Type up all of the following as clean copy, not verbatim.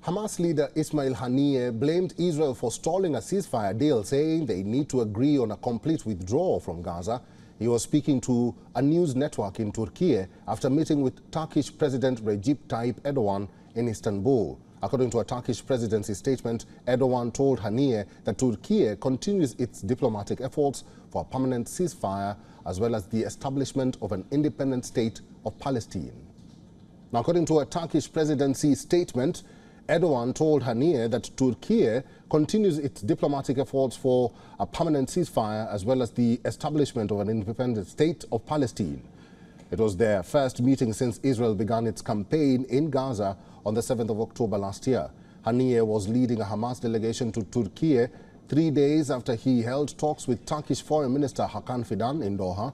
Hamas leader Ismail Haniyeh blamed Israel for stalling a ceasefire deal, saying they need to agree on a complete withdrawal from Gaza. He was speaking to a news network in Turkey after meeting with Turkish President Recep Tayyip Erdogan in Istanbul. According to a Turkish presidency statement, Erdogan told Haniyeh that Turkey continues its diplomatic efforts for a permanent ceasefire as well as the establishment of an independent state of Palestine. Now, according to a Turkish presidency statement, Erdogan told Haniyeh that Turkey continues its diplomatic efforts for a permanent ceasefire as well as the establishment of an independent state of Palestine. It was their first meeting since Israel began its campaign in Gaza on the 7th of October last year. Haniyeh was leading a Hamas delegation to Turkey 3 days after he held talks with Turkish Foreign Minister Hakan Fidan in Doha.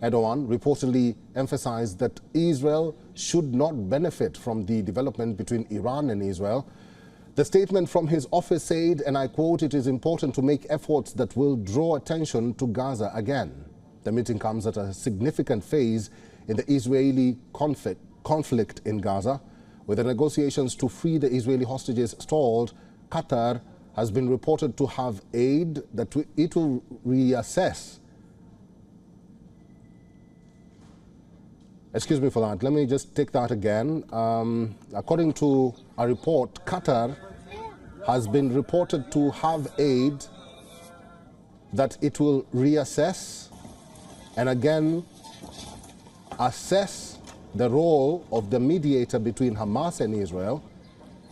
Erdogan reportedly emphasized that Israel should not benefit from the development between Iran and Israel. The statement from his office said, and I quote, "It is important to make efforts that will draw attention to Gaza again." The meeting comes at a significant phase in the Israeli conflict in Gaza. With the negotiations to free the Israeli hostages stalled, Qatar has been reported to have aid that it will reassess. Excuse me for that. Let me just take that again. According to a report, Qatar has been reported to have aid that it will reassess and again assess the role of the mediator between Hamas and Israel.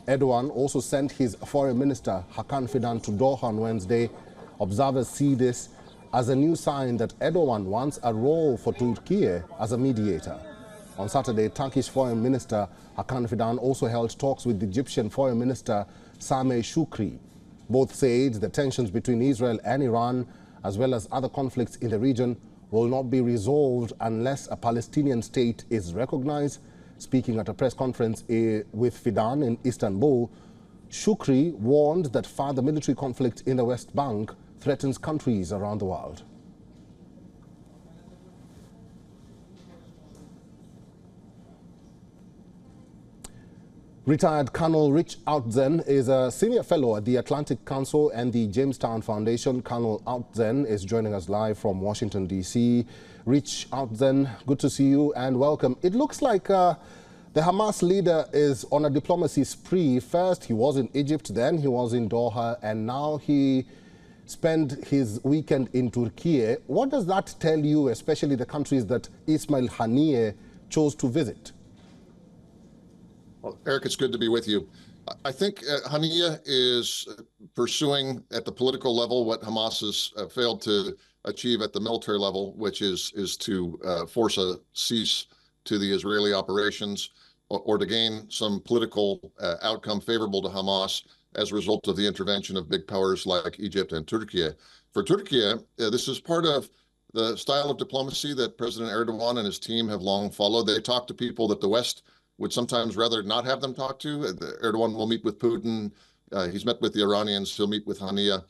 Erdogan also sent his foreign minister Hakan Fidan to Doha on Wednesday. Observers see this as a new sign that Erdogan wants a role for Turkey as a mediator. On Saturday, Turkish Foreign Minister Hakan Fidan also held talks with the Egyptian Foreign Minister Sameh Shoukry. Both said the tensions between Israel and Iran, as well as other conflicts in the region, will not be resolved unless a Palestinian state is recognized. Speaking at a press conference with Fidan in Istanbul, Shoukry warned that further military conflict in the West Bank threatens countries around the world. Retired Colonel Rich Outzen is a senior fellow at the Atlantic Council and the Jamestown Foundation. Colonel Outzen is joining us live from Washington, D.C. Rich Outzen, good to see you and welcome. It looks like the Hamas leader is on a diplomacy spree. First, he was in Egypt, then he was in Doha, and now he spent his weekend in Turkey. What does that tell you, especially the countries that Ismail Haniyeh chose to visit? Well, Eric, it's good to be with you. I think Haniyeh is pursuing at the political level what Hamas has failed to achieve at the military level, which is to force a cease to the Israeli operations or to gain some political outcome favorable to Hamas as a result of the intervention of big powers like Egypt and Turkey. For Turkey, this is part of the style of diplomacy that President Erdogan and his team have long followed. They talk to people that the West would sometimes rather not have them talk to. Erdogan will meet with Putin. He's met with the Iranians. He'll meet with Haniyeh.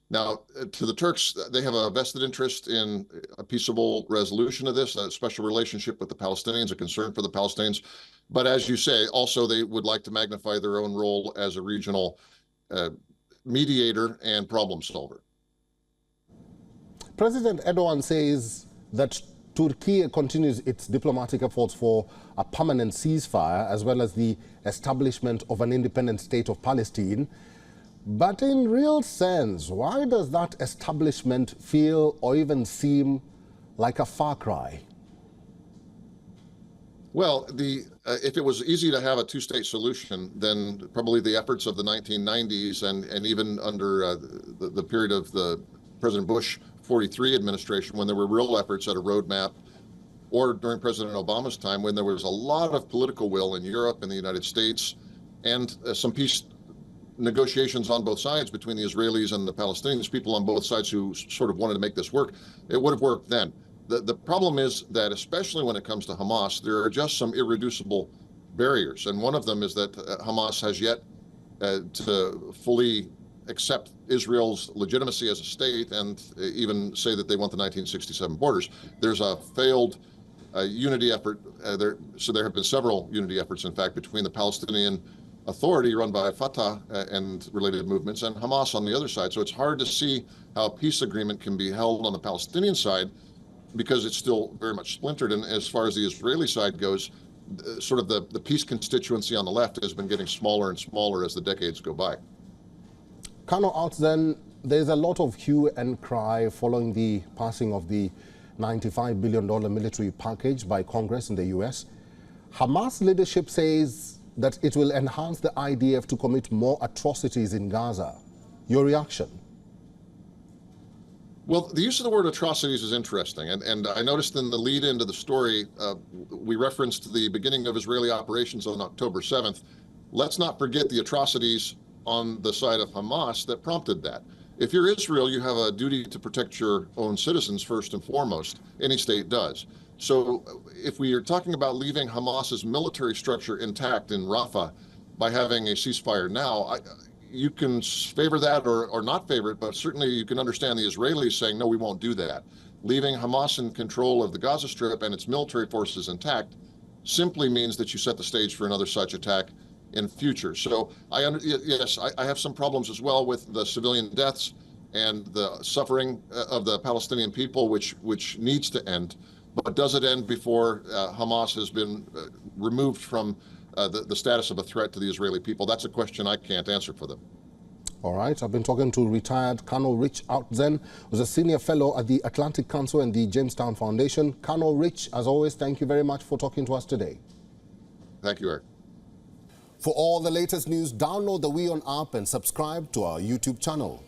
Now, to the Turks, they have a vested interest in a peaceable resolution of this, a special relationship with the Palestinians, a concern for the Palestinians. But as you say, also they would like to magnify their own role as a regional mediator and problem solver. President Erdogan says that Turkey continues its diplomatic efforts for a permanent ceasefire as well as the establishment of an independent state of Palestine. But in real sense, why does that establishment feel or even seem like a far cry? Well, if it was easy to have a two-state solution, then probably the efforts of the 1990s and even under the period of the President Bush 43 administration, when there were real efforts at a roadmap, or during President Obama's time, when there was a lot of political will in Europe and the United States, and some peace negotiations on both sides between the Israelis and the Palestinians, people on both sides who sort of wanted to make this work, it would have worked then. The problem is that, especially when it comes to Hamas, there are just some irreducible barriers. And one of them is that Hamas has yet to fully accept Israel's legitimacy as a state and even say that they want the 1967 borders. There's a failed unity effort. So there have been several unity efforts, in fact, between the Palestinian authority run by Fatah and related movements, and Hamas on the other side. So it's hard to see how a peace agreement can be held on the Palestinian side because it's still very much splintered. And as far as the Israeli side goes, sort of the peace constituency on the left has been getting smaller and smaller as the decades go by. Colonel Outzen, there's a lot of hue and cry following the passing of the $95 billion military package by Congress in the U.S. Hamas leadership says that it will enhance the IDF to commit more atrocities in Gaza. Your reaction? Well, the use of the word atrocities is interesting. And I noticed in the lead into the story, we referenced the beginning of Israeli operations on October 7th. Let's not forget the atrocities on the side of Hamas that prompted that. If you're Israel, you have a duty to protect your own citizens first and foremost. Any state does. So if we are talking about leaving Hamas's military structure intact in Rafah by having a ceasefire now, you can favor that or not favor it, but certainly you can understand the Israelis saying, no, we won't do that. Leaving Hamas in control of the Gaza Strip and its military forces intact simply means that you set the stage for another such attack in future. So yes, I have some problems as well with the civilian deaths and the suffering of the Palestinian people, which needs to end. But does it end before Hamas has been removed from the status of a threat to the Israeli people? That's a question I can't answer for them. All right. I've been talking to retired Colonel Rich Outzen, who's a senior fellow at the Atlantic Council and the Jamestown Foundation. Colonel Rich, as always, thank you very much for talking to us today. Thank you, Eric. For all the latest news, download the WION app and subscribe to our YouTube channel.